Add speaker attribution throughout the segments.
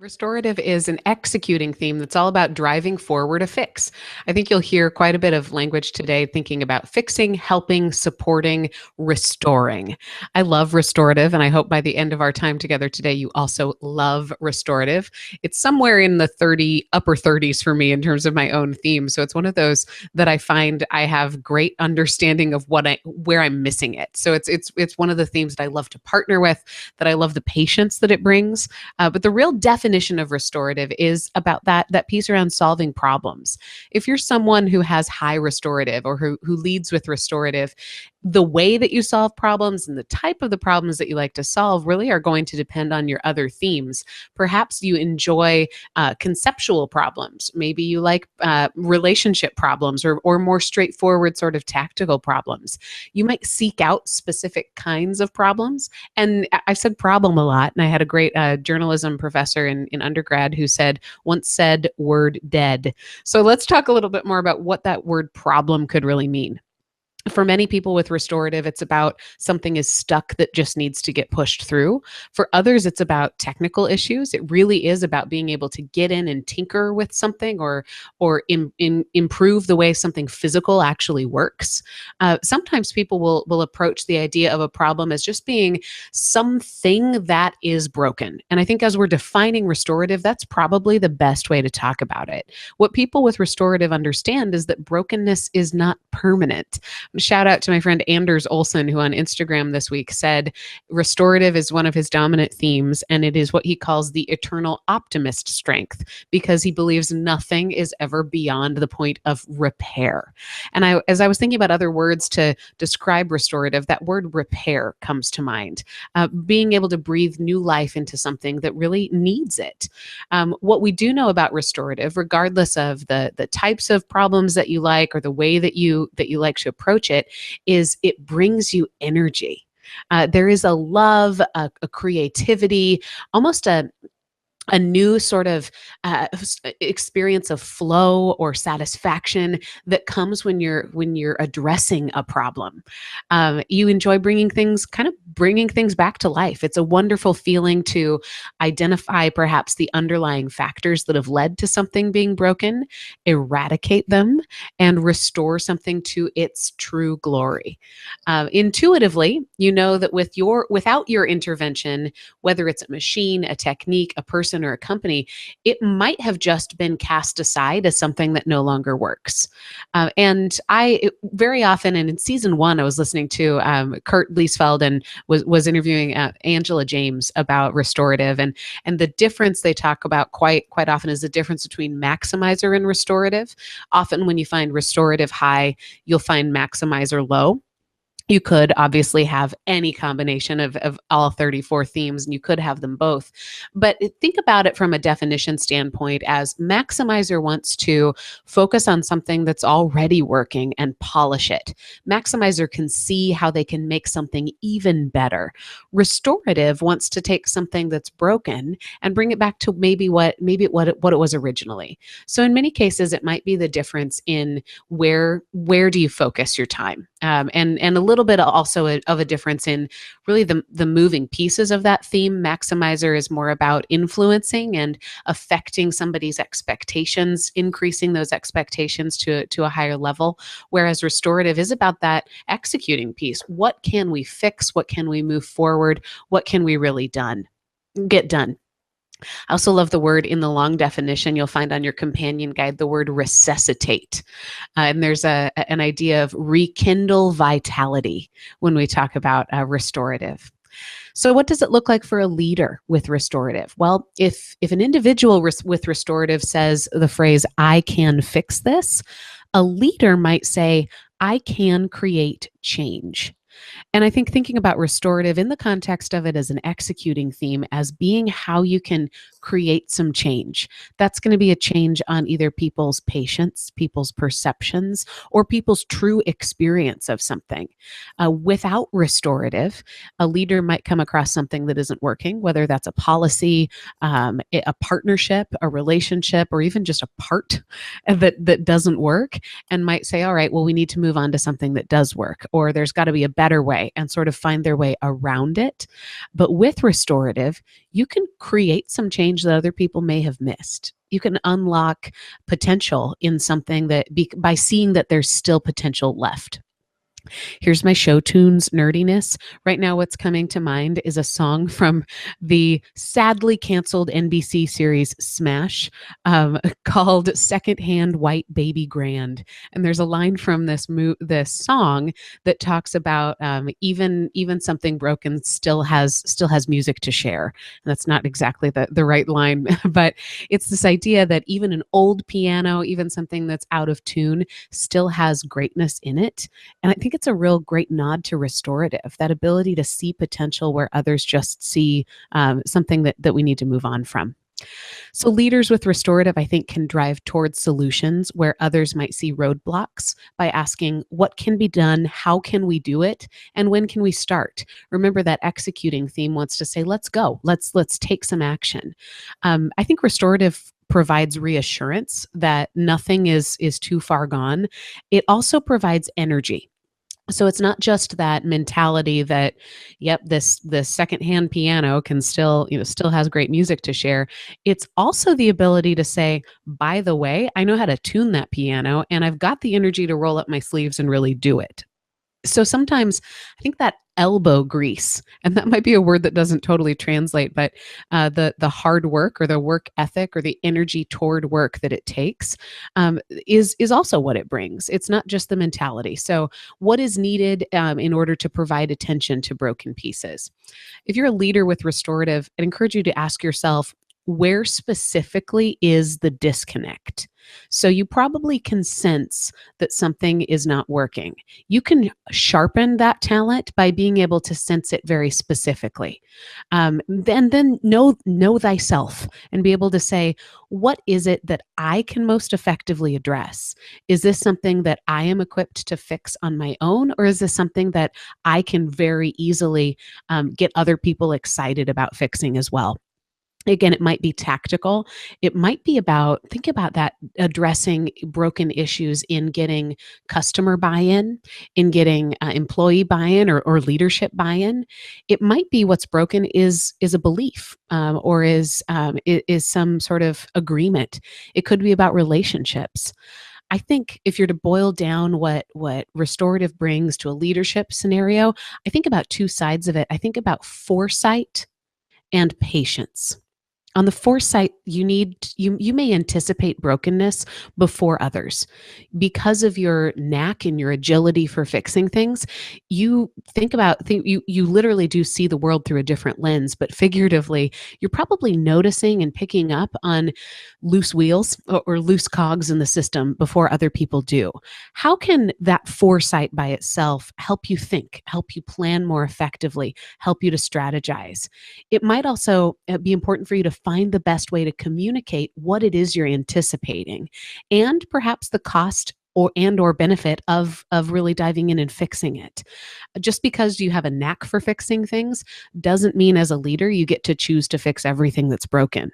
Speaker 1: Restorative is an executing theme that's all about driving forward a fix. I think you'll hear quite a bit of language today thinking about fixing, helping, supporting, restoring. I love restorative, and I hope by the end of our time together today, you also love restorative. It's somewhere in the upper 30s for me in terms of my own theme. So it's one of those that I find I have great understanding of where I'm missing it. So it's one of the themes that I love to partner with, that I love the patience that it brings. But the real definition of restorative is about that piece around solving problems. If you're someone who has high restorative or who leads with restorative, the way that you solve problems and the type of the problems that you like to solve really are going to depend on your other themes. Perhaps you enjoy conceptual problems. Maybe you like relationship problems or more straightforward sort of tactical problems. You might seek out specific kinds of problems. And I've said problem a lot. And I had a great journalism professor in undergrad who once said word dead. So let's talk a little bit more about what that word problem could really mean. For many people with restorative, it's about something is stuck that just needs to get pushed through. For others, it's about technical issues. It really is about being able to get in and tinker with something or improve the way something physical actually works. Sometimes people will approach the idea of a problem as just being something that is broken. And I think as we're defining restorative, that's probably the best way to talk about it. What people with restorative understand is that brokenness is not permanent. Shout out to my friend Anders Olson, who on Instagram this week said restorative is one of his dominant themes, and it is what he calls the eternal optimist strength, because he believes nothing is ever beyond the point of repair. And as I was thinking about other words to describe restorative, that word repair comes to mind. Being able to breathe new life into something that really needs it. What we do know about restorative, regardless of the types of problems that you like or the way that you like to approach it, is it brings you energy. There is a love, a creativity, almost a new sort of experience of flow or satisfaction that comes when you're addressing a problem. You enjoy bringing things back to life. It's a wonderful feeling to identify perhaps the underlying factors that have led to something being broken, eradicate them, and restore something to its true glory. Intuitively, you know that without your intervention, whether it's a machine, a technique, a person, or a company, it might have just been cast aside as something that no longer works. And very often, and in season 1, I was listening to Kurt Liesfeld and was interviewing Angela James about restorative, and the difference they talk about quite often is the difference between maximizer and restorative. Often when you find restorative high, you'll find maximizer low. You could obviously have any combination of all 34 themes, and you could have them both. But think about it from a definition standpoint as maximizer wants to focus on something that's already working and polish it. Maximizer can see how they can make something even better. Restorative wants to take something that's broken and bring it back to maybe what it was originally. So in many cases, it might be the difference in where do you focus your time, and a little bit also of a difference in really the moving pieces of that theme. Maximizer is more about influencing and affecting somebody's expectations, increasing those expectations to a higher level, whereas restorative is about that executing piece. What can we fix? What can we move forward? What can we really get done? I also love the word in the long definition you'll find on your companion guide, the word resuscitate. And there's an idea of rekindle vitality when we talk about restorative. So what does it look like for a leader with restorative? Well, if an individual with restorative says the phrase, "I can fix this," a leader might say, "I can create change." And I think thinking about restorative in the context of it as an executing theme, as being how you can create some change. That's going to be a change on either people's patience, people's perceptions, or people's true experience of something. Without restorative, a leader might come across something that isn't working, whether that's a policy, a partnership, a relationship, or even just a part that doesn't work, and might say, all right, well, we need to move on to something that does work, or there's got to be a better better way and sort of find their way around it. But with restorative, you can create some change that other people may have missed. You can unlock potential in something by seeing that there's still potential left. Here's my show tunes nerdiness. Right now, what's coming to mind is a song from the sadly canceled NBC series Smash, called Secondhand White Baby Grand. And there's a line from this song that talks about even something broken still has music to share. And that's not exactly the right line, but it's this idea that even an old piano, even something that's out of tune, still has greatness in it. And I think it's a real great nod to restorative, that ability to see potential where others just see something that we need to move on from. So leaders with restorative, I think, can drive towards solutions where others might see roadblocks by asking what can be done, how can we do it, and when can we start? Remember that executing theme wants to say, let's go, let's take some action. I think restorative provides reassurance that nothing is too far gone. It also provides energy. So it's not just that mentality that, yep, this secondhand piano can still has great music to share. It's also the ability to say, by the way, I know how to tune that piano and I've got the energy to roll up my sleeves and really do it. So sometimes I think that elbow grease, and that might be a word that doesn't totally translate, but the hard work or the work ethic or the energy toward work that it takes is also what it brings. It's not just the mentality. So what is needed in order to provide attention to broken pieces? If you're a leader with restorative, I'd encourage you to ask yourself, where specifically is the disconnect? So you probably can sense that something is not working. You can sharpen that talent by being able to sense it very specifically. Then know thyself and be able to say, what is it that I can most effectively address? Is this something that I am equipped to fix on my own, or is this something that I can very easily get other people excited about fixing as well? Again, it might be tactical. It might be think about that, addressing broken issues in getting customer buy-in, in getting employee buy-in or leadership buy-in. It might be what's broken is a belief, or is some sort of agreement. It could be about relationships. I think if you're to boil down what restorative brings to a leadership scenario, I think about two sides of it. I think about foresight and patience. On the foresight, you may anticipate brokenness before others. Because of your knack and your agility for fixing things, you you literally do see the world through a different lens, but figuratively, you're probably noticing and picking up on loose wheels or loose cogs in the system before other people do. How can that foresight by itself help you think, help you plan more effectively, help you to strategize? It might also be important for you to find the best way to communicate what it is you're anticipating, and perhaps the cost or benefit of really diving in and fixing it. Just because you have a knack for fixing things doesn't mean as a leader you get to choose to fix everything that's broken.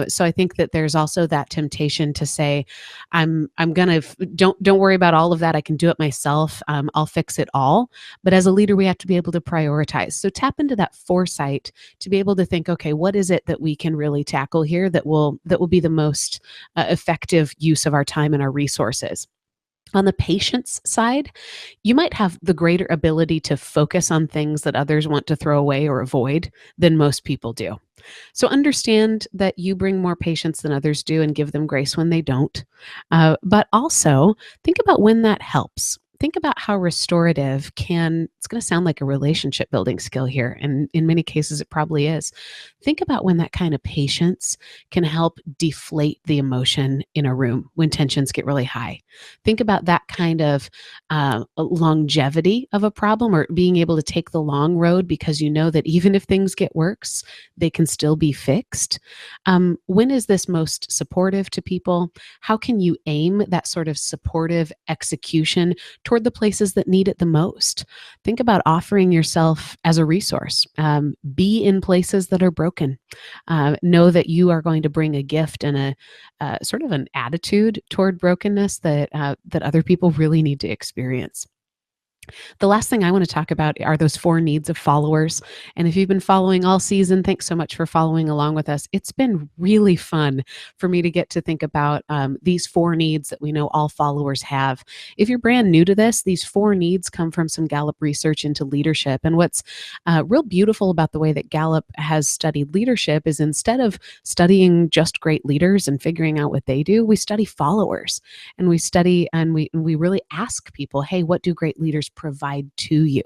Speaker 1: So I think that there's also that temptation to say, I'm gonna don't worry about all of that. I can do it myself. I'll fix it all. But as a leader, we have to be able to prioritize. So tap into that foresight to be able to think, okay, what is it that we can really tackle here that will be the most effective use of our time and our resources? On the patience side, you might have the greater ability to focus on things that others want to throw away or avoid than most people do. So understand that you bring more patience than others do and give them grace when they don't. But also think about when that helps. Think about how restorative it's going to sound like a relationship building skill here. And in many cases, it probably is. Think about when that kind of patience can help deflate the emotion in a room when tensions get really high. Think about that kind of longevity of a problem, or being able to take the long road because you know that even if things get worse, they can still be fixed. When is this most supportive to people? How can you aim that sort of supportive execution toward the places that need it the most? Think about offering yourself as a resource. Be in places that are broken. Know that you are going to bring a gift and a sort of an attitude toward brokenness that other people really need to experience. The last thing I want to talk about are those four needs of followers. And if you've been following all season, thanks so much for following along with us. It's been really fun for me to get to think about these four needs that we know all followers have. If you're brand new to this, these four needs come from some Gallup research into leadership. And what's real beautiful about the way that Gallup has studied leadership is instead of studying just great leaders and figuring out what they do, we study followers, and we study and we really ask people, hey, what do great leaders provide to you?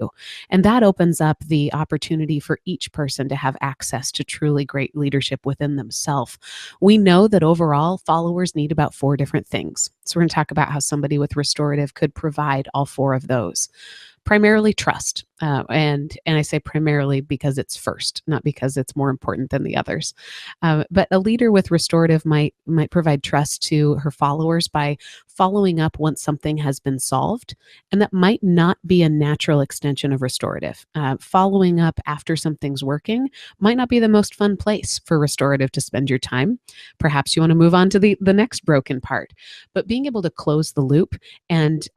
Speaker 1: And that opens up the opportunity for each person to have access to truly great leadership within themselves. We know that overall followers need about four different things. So we're going to talk about how somebody with restorative could provide all four of those. Primarily trust, and I say primarily because it's first, not because it's more important than the others. But a leader with restorative might provide trust to her followers by following up once something has been solved, and that might not be a natural extension of restorative. Following up after something's working might not be the most fun place for restorative to spend your time. Perhaps you want to move on to the next broken part, but being able to close the loop and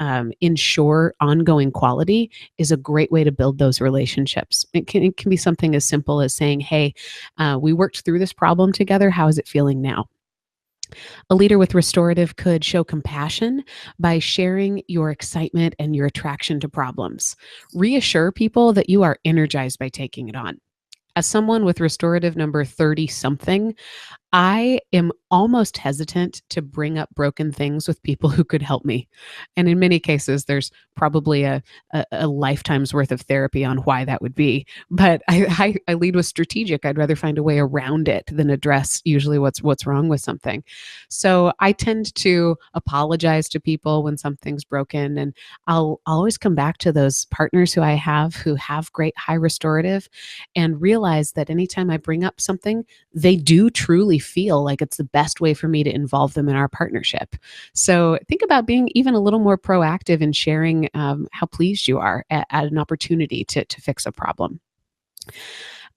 Speaker 1: ensure ongoing quality is a great way to build those relationships. It can be something as simple as saying, hey, we worked through this problem together. How is it feeling now? A leader with restorative could show compassion by sharing your excitement and your attraction to problems. Reassure people that you are energized by taking it on. As someone with restorative number 30 something, I am almost hesitant to bring up broken things with people who could help me. And in many cases, there's probably a lifetime's worth of therapy on why that would be. But I lead with strategic. I'd rather find a way around it than address usually what's wrong with something. So I tend to apologize to people when something's broken. And I'll always come back to those partners who I have who have great high restorative and realize that anytime I bring up something, they do truly feel like it's the best way for me to involve them in our partnership. So think about being even a little more proactive in sharing how pleased you are at an opportunity to fix a problem.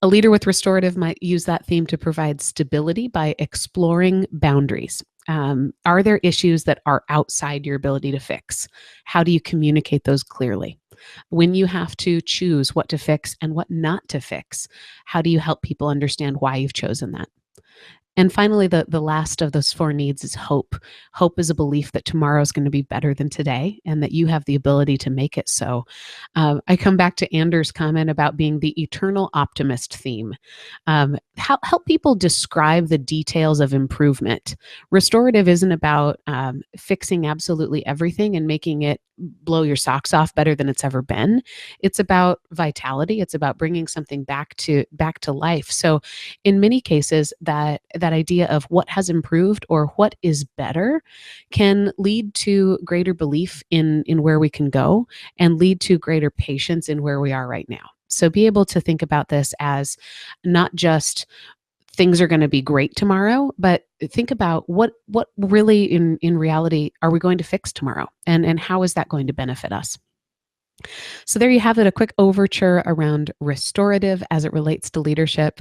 Speaker 1: A leader with restorative might use that theme to provide stability by exploring boundaries. Are there issues that are outside your ability to fix? How do you communicate those clearly? When you have to choose what to fix and what not to fix, how do you help people understand why you've chosen that? And finally, the last of those four needs is hope. Hope is a belief that tomorrow is going to be better than today and that you have the ability to make it so. I come back to Anders' comment about being the eternal optimist theme. Help people describe the details of improvement. Restorative isn't about fixing absolutely everything and making it blow your socks off better than it's ever been. It's about vitality. It's about bringing something back to life. So in many cases, that idea of what has improved or what is better can lead to greater belief in where we can go and lead to greater patience in where we are right now. So be able to think about this as not just things are going to be great tomorrow, but think about what really in reality are we going to fix tomorrow, and how is that going to benefit us. So there you have it, a quick overture around restorative as it relates to leadership.